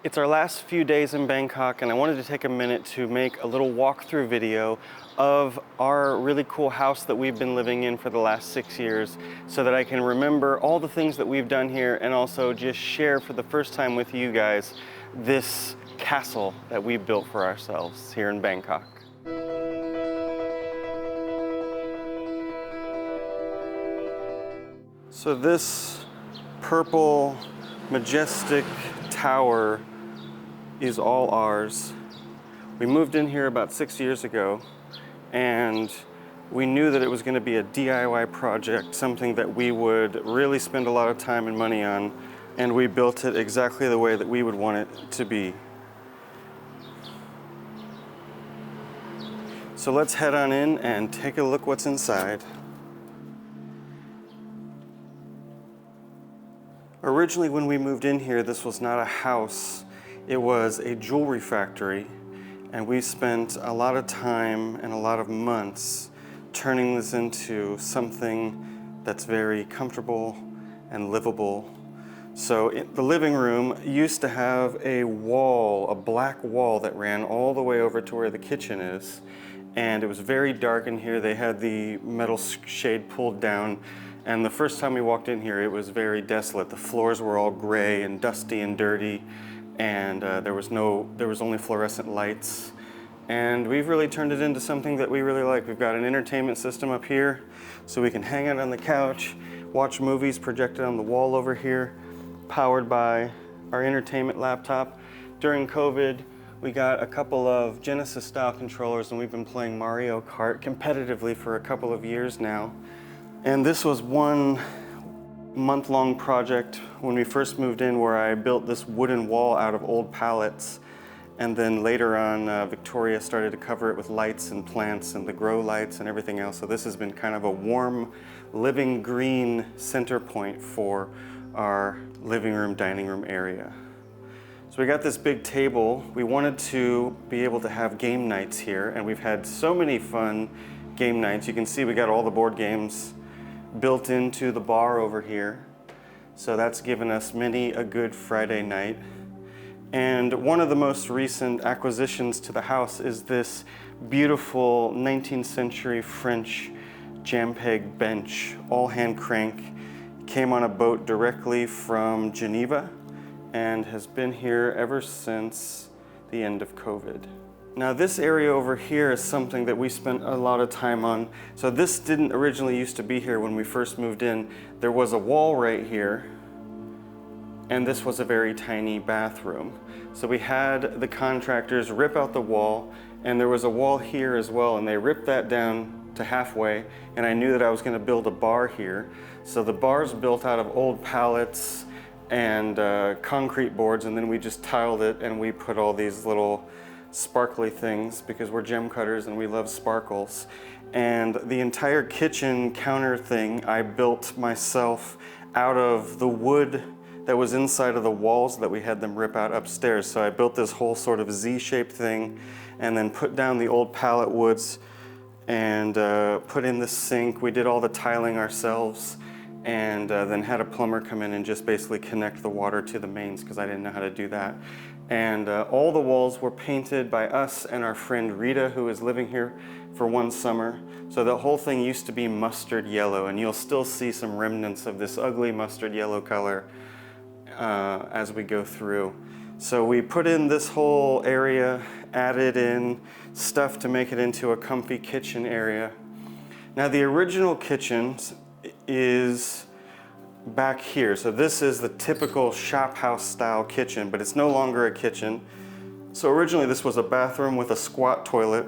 It's our last few days in Bangkok, and I wanted to take a minute to make a little walkthrough video of our really cool house that we've been living in for the last 6 years so that I can remember all the things that we've done here and also just share for the first time with you guys this castle that we built for ourselves here in Bangkok. So this purple, majestic tower is all ours. We moved in here about 6 years ago, and we knew that it was going to be a DIY project, something that we would really spend a lot of time and money on, and we built it exactly the way that we would want it to be. So let's head on in and take a look what's inside. Originally, when we moved in here, this was not a house, it was a jewelry factory, and we spent a lot of time and a lot of months turning this into something that's very comfortable and livable. So the living room used to have a wall, a black wall that ran all the way over to where the kitchen is, and it was very dark in here. They had the metal shade pulled down, and the first time we walked in here, it was very desolate. The floors were all gray and dusty and dirty, and there was only fluorescent lights. And we've really turned it into something that we really like. We've got an entertainment system up here, so we can hang out on the couch, watch movies projected on the wall over here, powered by our entertainment laptop. During COVID, we got a couple of Genesis-style controllers, and we've been playing Mario Kart competitively for a couple of years now. And this was one month-long project when we first moved in, where I built this wooden wall out of old pallets, and then later on Victoria started to cover it with lights and plants and the grow lights and everything else. So this has been kind of a warm, living green center point for our living room, dining room area. So we got this big table. We wanted to be able to have game nights here, and we've had so many fun game nights. You can see we got all the board games built into the bar over here. So that's given us many a good Friday night. And one of the most recent acquisitions to the house is this beautiful 19th century French jam peg bench, all hand crank. Came on a boat directly from Geneva and has been here ever since the end of COVID. Now this area over here is something that we spent a lot of time on. So this didn't originally used to be here when we first moved in. There was a wall right here, and this was a very tiny bathroom. So we had the contractors rip out the wall, and there was a wall here as well, and they ripped that down to halfway, and I knew that I was gonna build a bar here. So the bar's built out of old pallets and concrete boards, and then we just tiled it, and we put all these little sparkly things because we're gem cutters and we love sparkles. And the entire kitchen counter thing I built myself out of the wood that was inside of the walls that we had them rip out upstairs. So I built this whole sort of Z-shaped thing and then put down the old pallet woods and put in the sink. We did all the tiling ourselves, and then had a plumber come in and just basically connect the water to the mains because I didn't know how to do that. And all the walls were painted by us and our friend Rita, who is living here for one summer. So the whole thing used to be mustard yellow, and you'll still see some remnants of this ugly mustard yellow color as we go through. So we put in this whole area, added in stuff to make it into a comfy kitchen area. Now the original kitchen is back here. So this is the typical Shophouse style kitchen, but it's no longer a kitchen. So originally this was a bathroom with a squat toilet.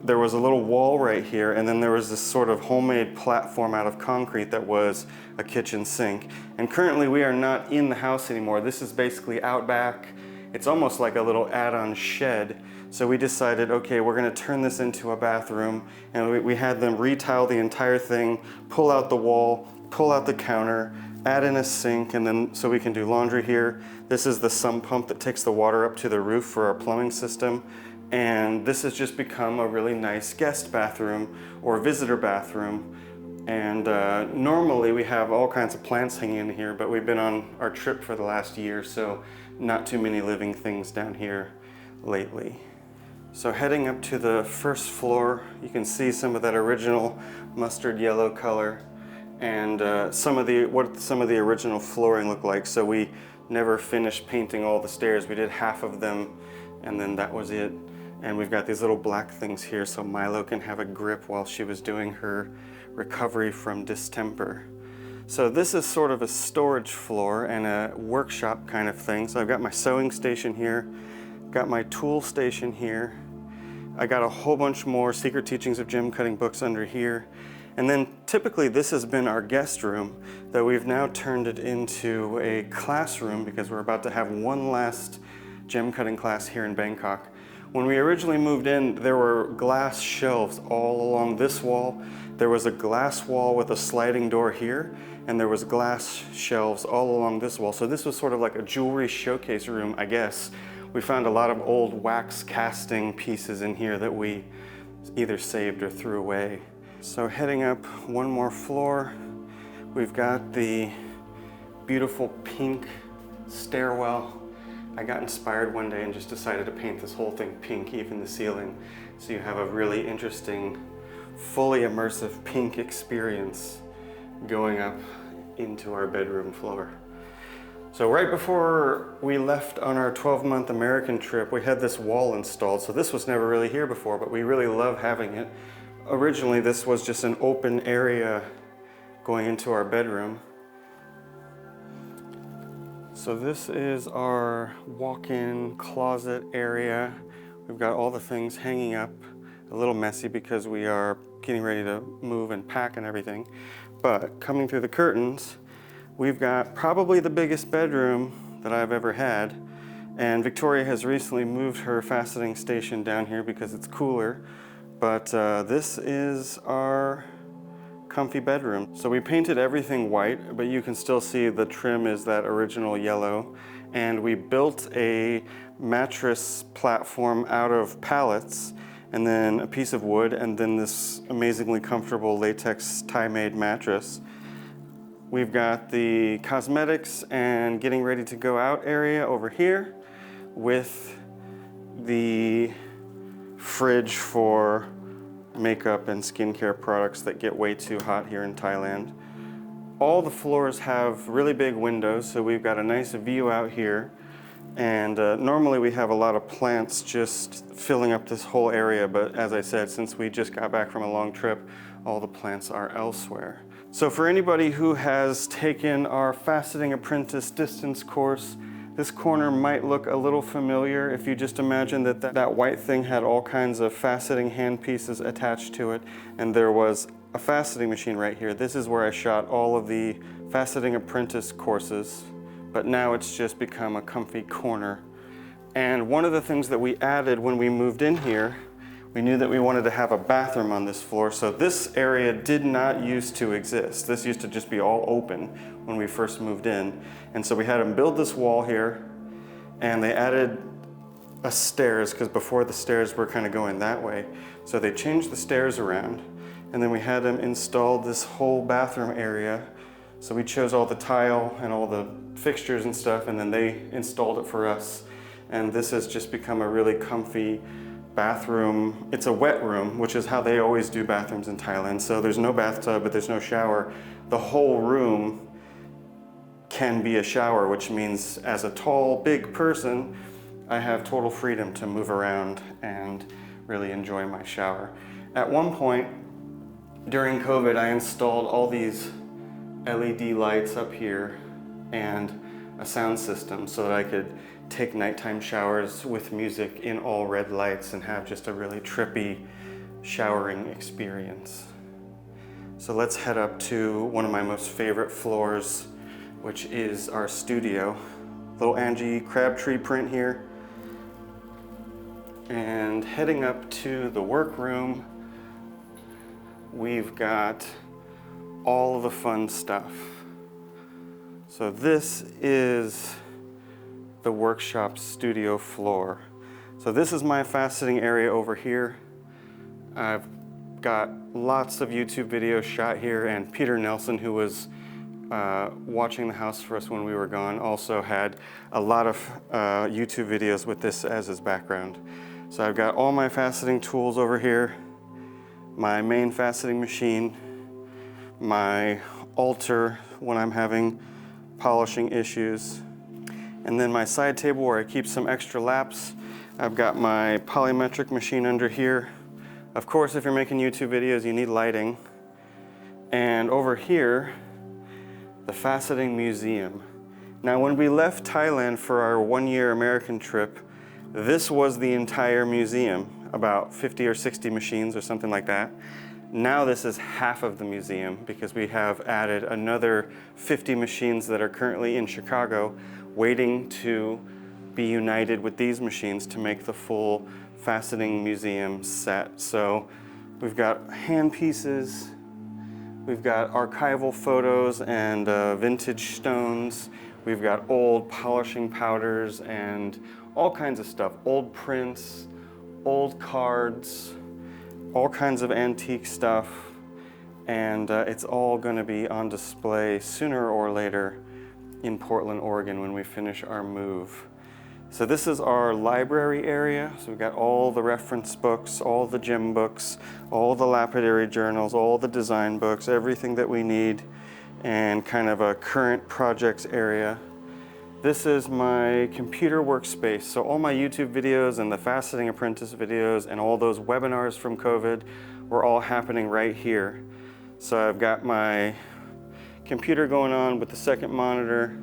There was a little wall right here, and then there was this sort of homemade platform out of concrete that was a kitchen sink. And currently we are not in the house anymore. This is basically out back. It's almost like a little add-on shed. So we decided, okay, we're gonna turn this into a bathroom, and we had them retile the entire thing, pull out the wall, pull out the counter, add in a sink, and then so we can do laundry here. This is the sump pump that takes the water up to the roof for our plumbing system. And this has just become a really nice guest bathroom or visitor bathroom. And normally we have all kinds of plants hanging in here, but we've been on our trip for the last year, so not too many living things down here lately. So heading up to the first floor, you can see some of that original mustard yellow color and what some of the original flooring looked like. So we never finished painting all the stairs. We did half of them and then that was it. And we've got these little black things here so Milo can have a grip while she was doing her recovery from distemper. So this is sort of a storage floor and a workshop kind of thing. So I've got my sewing station here, got my tool station here. I got a whole bunch more Secret Teachings of Gem Cutting books under here. And then typically this has been our guest room, though we've now turned it into a classroom because we're about to have one last gem cutting class here in Bangkok. When we originally moved in, there were glass shelves all along this wall. There was a glass wall with a sliding door here, and there was glass shelves all along this wall. So this was sort of like a jewelry showcase room, I guess. We found a lot of old wax casting pieces in here that we either saved or threw away. So heading up one more floor, we've got the beautiful pink stairwell. I got inspired one day and just decided to paint this whole thing pink, even the ceiling. So you have a really interesting, fully immersive pink experience going up into our bedroom floor. So right before we left on our 12-month American trip, we had this wall installed. So this was never really here before, but we really love having it. Originally, this was just an open area going into our bedroom. So this is our walk-in closet area. We've got all the things hanging up, a little messy because we are getting ready to move and pack and everything. But coming through the curtains, we've got probably the biggest bedroom that I've ever had. And Victoria has recently moved her faceting station down here because it's cooler. But this is our comfy bedroom. So we painted everything white, but you can still see the trim is that original yellow. And we built a mattress platform out of pallets and then a piece of wood and then this amazingly comfortable latex Thai-made mattress. We've got the cosmetics and getting ready to go out area over here with the fridge for makeup and skincare products that get way too hot here in Thailand. All the floors have really big windows, so we've got a nice view out here. And normally we have a lot of plants just filling up this whole area, but as I said, since we just got back from a long trip, all the plants are elsewhere. So for anybody who has taken our Faceting Apprentice distance course, this corner might look a little familiar if you just imagine that white thing had all kinds of faceting hand pieces attached to it, and there was a faceting machine right here. This is where I shot all of the Faceting Apprentice courses, but now it's just become a comfy corner. And one of the things that we added when we moved in here, we knew that we wanted to have a bathroom on this floor, so this area did not used to exist. This used to just be all open when we first moved in. And so we had them build this wall here, and they added a stairs, because before the stairs were kind of going that way. So they changed the stairs around, and then we had them install this whole bathroom area. So we chose all the tile and all the fixtures and stuff, and then they installed it for us. And this has just become a really comfy bathroom. It's a wet room, which is how they always do bathrooms in Thailand. So there's no bathtub, but there's no shower. The whole room can be a shower, which means as a tall, big person, I have total freedom to move around and really enjoy my shower. At one point during COVID, I installed all these LED lights up here and a sound system so that I could take nighttime showers with music in all red lights and have just a really trippy showering experience. So let's head up to one of my most favorite floors, which is our studio. Little Angie Crabtree print here. And heading up to the workroom, we've got all of the fun stuff. So this is the workshop studio floor. So this is my faceting area over here. I've got lots of YouTube videos shot here, and Peter Nelson, who was watching the house for us when we were gone, also had a lot of YouTube videos with this as his background. So I've got all my faceting tools over here, my main faceting machine, my altar when I'm having polishing issues, and then my side table where I keep some extra laps. I've got my polymetric machine under here. Of course, if you're making YouTube videos, you need lighting. And over here, the faceting museum. Now, when we left Thailand for our 1-year American trip, this was the entire museum, about 50 or 60 machines or something like that. Now this is half of the museum because we have added another 50 machines that are currently in Chicago waiting to be united with these machines to make the full faceting museum set. So we've got hand pieces, we've got archival photos and vintage stones, we've got old polishing powders and all kinds of stuff, old prints, old cards, all kinds of antique stuff, and it's all going to be on display sooner or later in Portland, Oregon when we finish our move. So this is our library area. So we've got all the reference books, all the gem books, all the lapidary journals, all the design books, everything that we need, and kind of a current projects area. This is my computer workspace. So all my YouTube videos and the Faceting Apprentice videos and all those webinars from COVID were all happening right here. So I've got my computer going on with the second monitor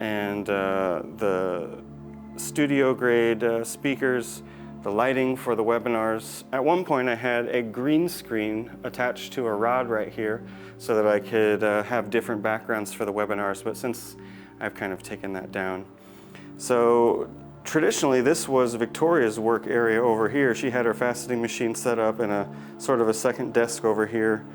and the studio grade speakers, the lighting for the webinars. At one point I had a green screen attached to a rod right here so that I could have different backgrounds for the webinars, but since I've kind of taken that down. So traditionally this was Victoria's work area over here. She had her faceting machine set up in a sort of a second desk over here,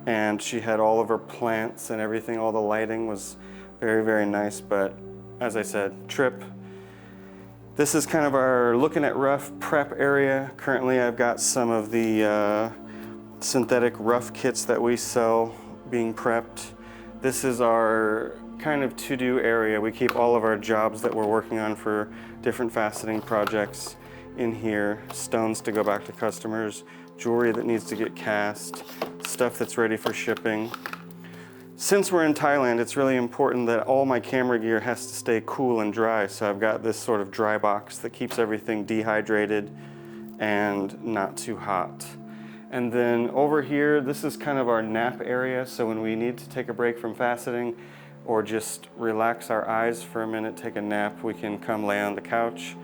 and she had all of her plants and everything. All the lighting was very, very nice, but as I said, trip. This is kind of our looking at rough prep area. Currently I've got some of the synthetic rough kits that we sell being prepped. This is our kind of to-do area. We keep all of our jobs that we're working on for different faceting projects in here. Stones to go back to customers, jewelry that needs to get cast, stuff that's ready for shipping. Since we're in Thailand, it's really important that all my camera gear has to stay cool and dry. So I've got this sort of dry box that keeps everything dehydrated and not too hot. And then over here, this is kind of our nap area. So when we need to take a break from faceting or just relax our eyes for a minute, take a nap, we can come lay on the couch.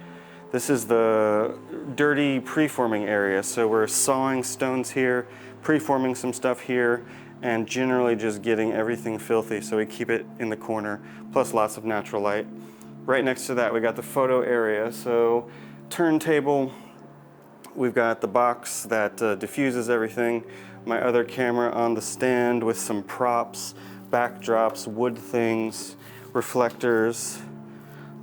This is the dirty preforming area. So we're sawing stones here, preforming some stuff here, and generally just getting everything filthy. So we keep it in the corner, plus lots of natural light. Right next to that, we got the photo area. So turntable, we've got the box that diffuses everything, my other camera on the stand with some props, backdrops, wood things, reflectors,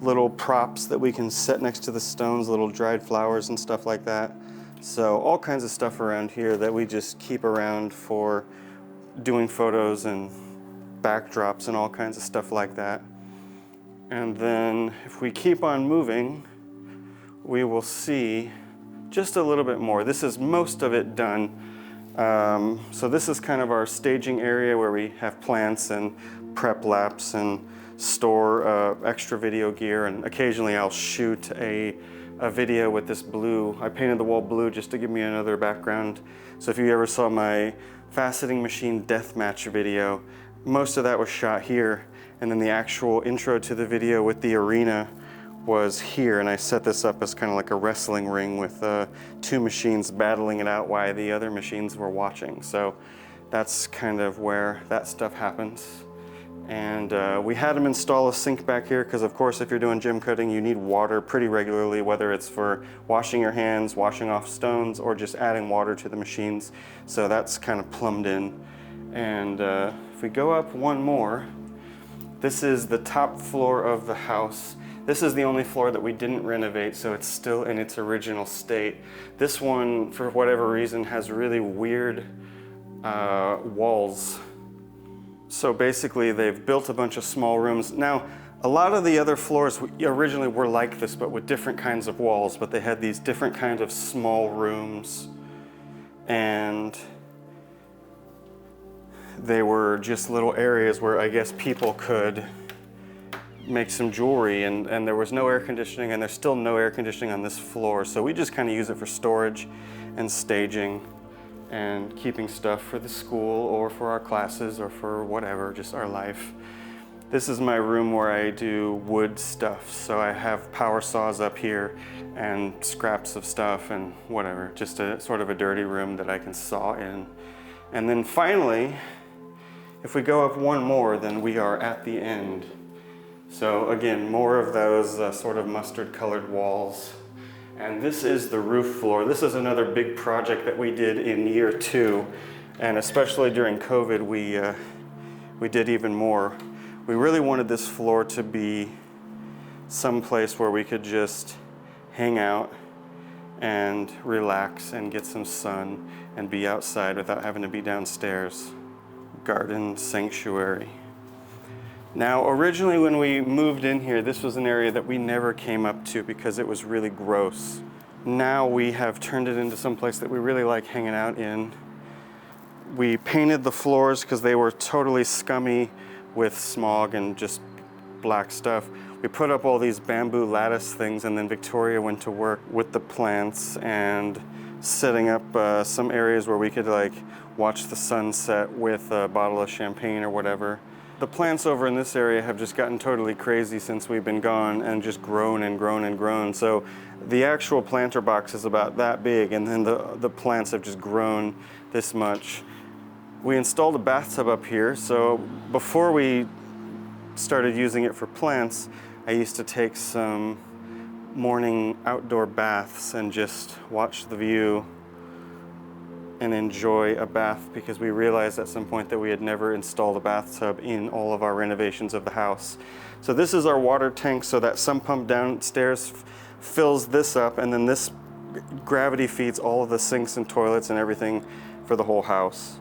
little props that we can set next to the stones, little dried flowers and stuff like that. So all kinds of stuff around here that we just keep around for doing photos and backdrops and all kinds of stuff like that. And then if we keep on moving, we will see just a little bit more. This is most of it done. So this is kind of our staging area where we have plants and prep laps and store extra video gear, and occasionally I'll shoot a video with this blue. I painted the wall blue just to give me another background. So if you ever saw my faceting machine deathmatch video, most of that was shot here, and then the actual intro to the video with the arena was here, and I set this up as kind of like a wrestling ring with two machines battling it out while the other machines were watching. So that's kind of where that stuff happens. And we had them install a sink back here because, of course, if you're doing gem cutting, you need water pretty regularly, whether it's for washing your hands, washing off stones, or just adding water to the machines. So that's kind of plumbed in. And if we go up one more, this is the top floor of the house. This is the only floor that we didn't renovate, so it's still in its original state. This one, for whatever reason, has really weird walls. So basically they've built a bunch of small rooms. Now, a lot of the other floors originally were like this, but with different kinds of walls, but they had these different kinds of small rooms. And they were just little areas where I guess people could make some jewelry, and there was no air conditioning, and there's still no air conditioning on this floor. So we just kind of use it for storage and staging and keeping stuff for the school or for our classes or for whatever, just our life. This is my room where I do wood stuff. So I have power saws up here and scraps of stuff and whatever, just a sort of a dirty room that I can saw in. And then finally, if we go up one more, then we are at the end. So again, more of those sort of mustard colored walls. And this is the roof floor. This is another big project that we did in year 2. And especially during COVID, we did even more. We really wanted this floor to be someplace where we could just hang out and relax and get some sun and be outside without having to be downstairs. Garden sanctuary. Now, originally when we moved in here, this was an area that we never came up to because it was really gross. Now we have turned it into some place that we really like hanging out in. We painted the floors because they were totally scummy with smog and just black stuff. We put up all these bamboo lattice things, and then Victoria went to work with the plants and setting up some areas where we could like watch the sunset with a bottle of champagne or whatever. The plants over in this area have just gotten totally crazy since we've been gone and just grown and grown and grown. So the actual planter box is about that big, and then the plants have just grown this much. We installed a bathtub up here, so before we started using it for plants, I used to take some morning outdoor baths and just watch the view and enjoy a bath, because we realized at some point that we had never installed a bathtub in all of our renovations of the house. So this is our water tank, so that sump pump downstairs fills this up, and then this gravity feeds all of the sinks and toilets and everything for the whole house.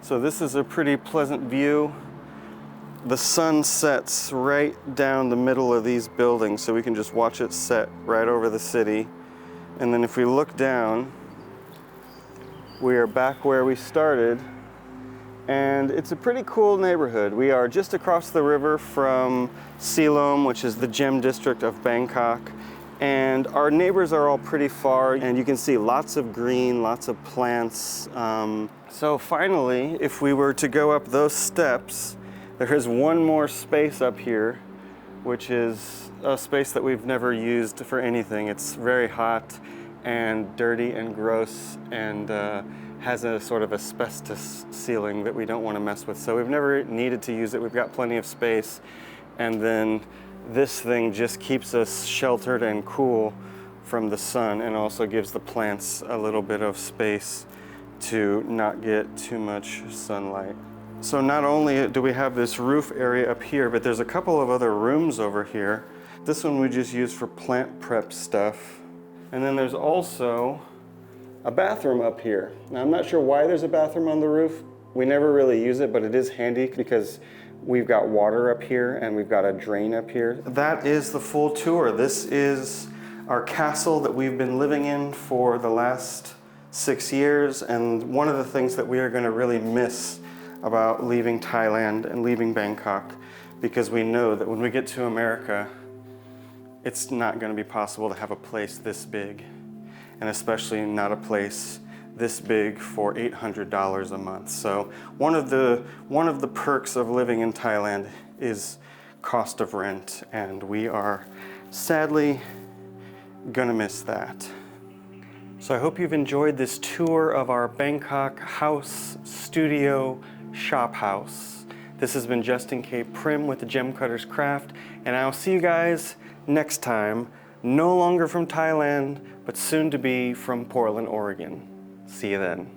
So this is a pretty pleasant view. The sun sets right down the middle of these buildings, so we can just watch it set right over the city. And then if we look down, we are back where we started, and it's a pretty cool neighborhood. We are just across the river from Siloam, which is the gem district of Bangkok, and our neighbors are all pretty far, and you can see lots of green, lots of plants. So finally, if we were to go up those steps, there is one more space up here, which is a space that we've never used for anything. It's very hot and dirty and gross, and has a sort of asbestos ceiling that we don't want to mess with. So we've never needed to use it. We've got plenty of space. And then this thing just keeps us sheltered and cool from the sun, and also gives the plants a little bit of space to not get too much sunlight. So not only do we have this roof area up here, but there's a couple of other rooms over here. This one we just use for plant prep stuff. And then there's also a bathroom up here. Now I'm not sure why there's a bathroom on the roof. We never really use it, but it is handy because we've got water up here and we've got a drain up here. That is the full tour. This is our castle that we've been living in for the last 6 years, and one of the things that we are going to really miss about leaving Thailand and leaving Bangkok, because we know that when we get to America, it's not going to be possible to have a place this big, and especially not a place this big for $800 a month. So one of the perks of living in Thailand is cost of rent, and we are sadly gonna miss that. So I hope you've enjoyed this tour of our Bangkok house, studio, shop house. This has been Justin K. Prim with the Gem Cutters Craft, and I'll see you guys next time, no longer from Thailand, but soon to be from Portland, Oregon. See you then.